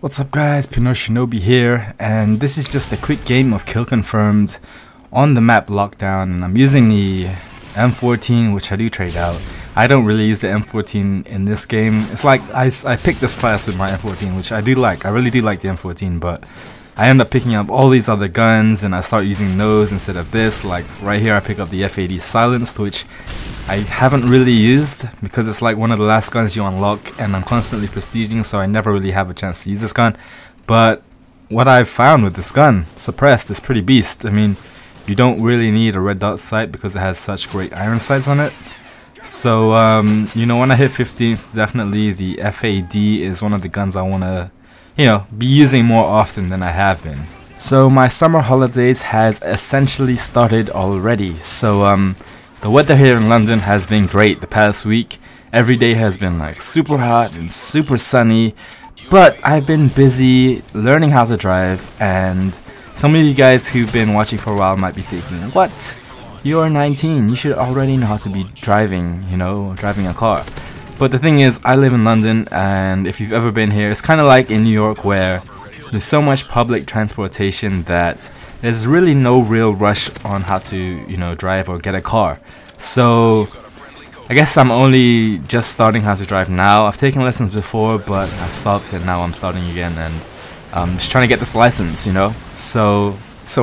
What's up guys, Shinobi here, and this is just a quick game of Kill Confirmed on the map Lockdown, and I'm using the M14, which I do trade out. I don't really use the M14 in this game. It's like I picked this class with my M14, which I do like. I really do like the M14, but I end up picking up all these other guns and I start using those instead of this. Like right here I pick up the F80 Silenced, which I haven't really used because it's like one of the last guns you unlock, and I'm constantly prestiging, so I never really have a chance to use this gun. But what I've found with this gun, Suppressed, is pretty beast. I mean, you don't really need a red dot sight because it has such great iron sights on it. So you know, when I hit 15th, definitely the FAD is one of the guns I want to, you know, be using more often than I have been. So my summer holidays has essentially started already. So the weather here in London has been great the past week. Every day has been like super hot and super sunny, but I've been busy learning how to drive, and some of you guys who've been watching for a while might be thinking, what? You're 19, you should already know how to be driving, you know, driving a car. But the thing is, I live in London, and if you've ever been here, it's kind of like in New York where there's so much public transportation that there's really no real rush on how to, you know, drive or get a car. So I guess I'm only just starting how to drive now. I've taken lessons before, but I stopped and now I'm starting again, and I'm just trying to get this license, you know. So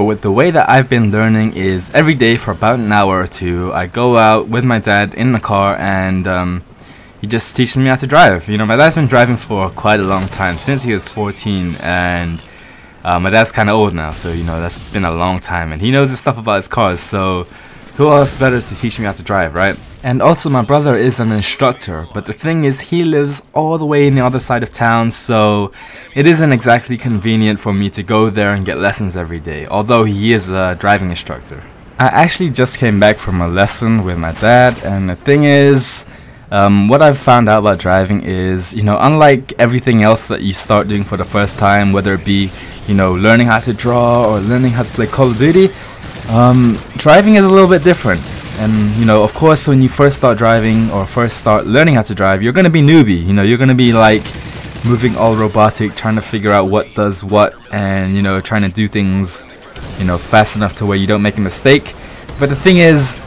with the way that I've been learning is every day for about an hour or two, I go out with my dad in the car, and he just teaches me how to drive. You know, my dad's been driving for quite a long time, since he was 14, and my dad's kind of old now, so you know, that's been a long time, and he knows his stuff about his cars, so who else better to teach me how to drive, right? And also my brother is an instructor, but the thing is, he lives all the way in the other side of town, so it isn't exactly convenient for me to go there and get lessons every day, although he is a driving instructor. I actually just came back from a lesson with my dad, and the thing is, what I've found out about driving is, you know, unlike everything else that you start doing for the first time, whether it be, you know, learning how to draw or learning how to play Call of Duty, driving is a little bit different. And you know, of course, when you first start driving or first start learning how to drive, you're gonna be newbie. You know, you're gonna be like moving all robotic, trying to figure out what does what, and you know, trying to do things, you know, fast enough to where you don't make a mistake. But the thing is,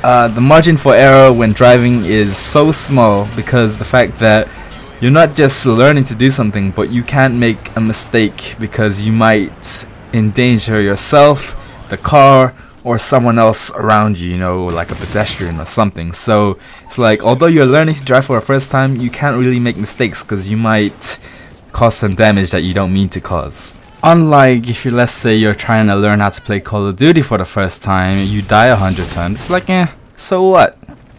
the margin for error when driving is so small, because the fact that you're not just learning to do something, but you can't make a mistake because you might endanger yourself, the car, or someone else around you, you know, like a pedestrian or something. So it's like, although you're learning to drive for the first time, you can't really make mistakes because you might cause some damage that you don't mean to cause. Unlike if you, let's say you're trying to learn how to play Call of Duty for the first time, you die 100 times, it's like, so what?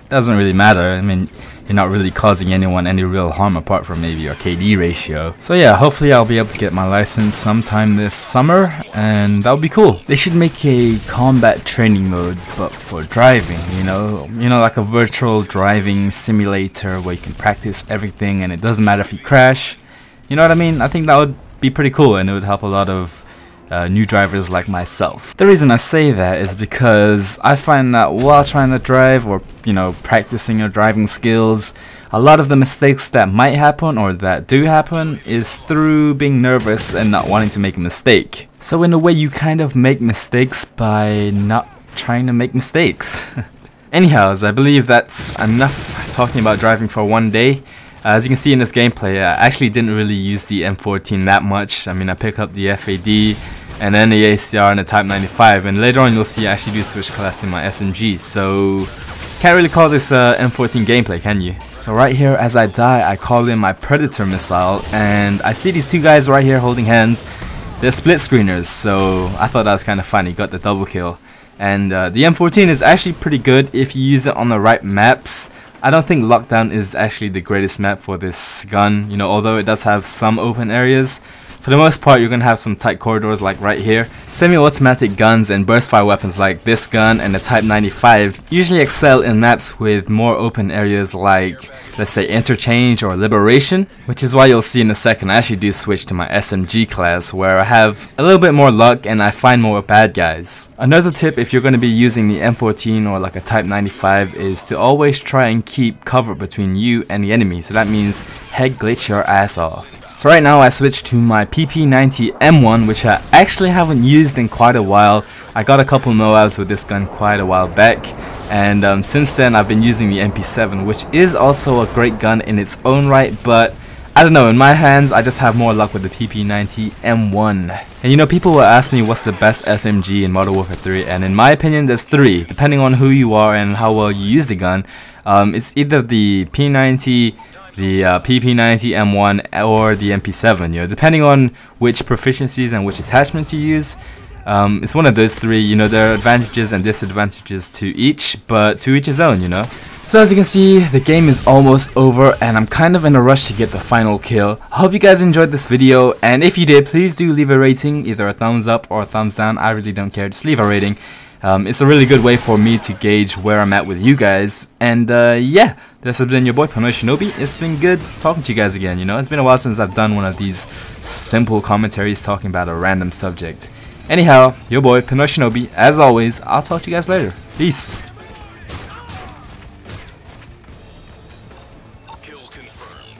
Doesn't really matter. I mean, you're not really causing anyone any real harm apart from maybe your KD ratio. So yeah, hopefully I'll be able to get my license sometime this summer, and that'll be cool. They should make a combat training mode, but for driving, you know, like a virtual driving simulator where you can practice everything and it doesn't matter if you crash. You know what I mean? I think that would be pretty cool, and it would help a lot of new drivers like myself. The reason I say that is because I find that while trying to drive, or you know, practicing your driving skills, a lot of the mistakes that might happen or that do happen is through being nervous and not wanting to make a mistake. So in a way, you kind of make mistakes by not trying to make mistakes. Anyhows, I believe that's enough talking about driving for one day. As you can see in this gameplay, I actually didn't really use the M14 that much. I mean, I picked up the FAD and then the ACR and the Type 95, and later on you'll see I actually do switch class to my SMG, so can't really call this M14 gameplay, can you? So right here, as I die, I call in my Predator missile, and I see these two guys right here holding hands. They're split screeners, so I thought that was kind of funny, got the double kill. And the M14 is actually pretty good if you use it on the right maps. I don't think Lockdown is actually the greatest map for this gun, you know, although it does have some open areas. For the most part, you're going to have some tight corridors like right here. Semi-automatic guns and burst-fire weapons like this gun and the Type 95 usually excel in maps with more open areas like, let's say, Interchange or Liberation, which is why you'll see in a second I actually do switch to my SMG class, where I have a little bit more luck and I find more bad guys. Another tip if you're going to be using the M14 or like a Type 95 is to always try and keep cover between you and the enemy, so that means head glitch your ass off. So right now I switched to my PP90 M1, which I actually haven't used in quite a while. I got a couple MOABs with this gun quite a while back, and since then I've been using the MP7, which is also a great gun in its own right, but I don't know, in my hands I just have more luck with the PP90 M1. And you know, people will ask me what's the best SMG in Modern Warfare 3, and in my opinion there's three, depending on who you are and how well you use the gun. It's either the P90, the PP90 M1, or the MP7, you know, depending on which proficiencies and which attachments you use. It's one of those three. You know, there are advantages and disadvantages to each, but to each his own, you know. So as you can see, the game is almost over and I'm kind of in a rush to get the final kill. I hope you guys enjoyed this video, and if you did, please do leave a rating, either a thumbs up or a thumbs down. I really don't care, just leave a rating. It's a really good way for me to gauge where I'm at with you guys. And yeah, this has been your boy Pinoy Shinobi. It's been good talking to you guys again. You know, it's been a while since I've done one of these simple commentaries talking about a random subject. Anyhow, your boy Pinoy Shinobi. As always, I'll talk to you guys later. Peace. Kill confirmed.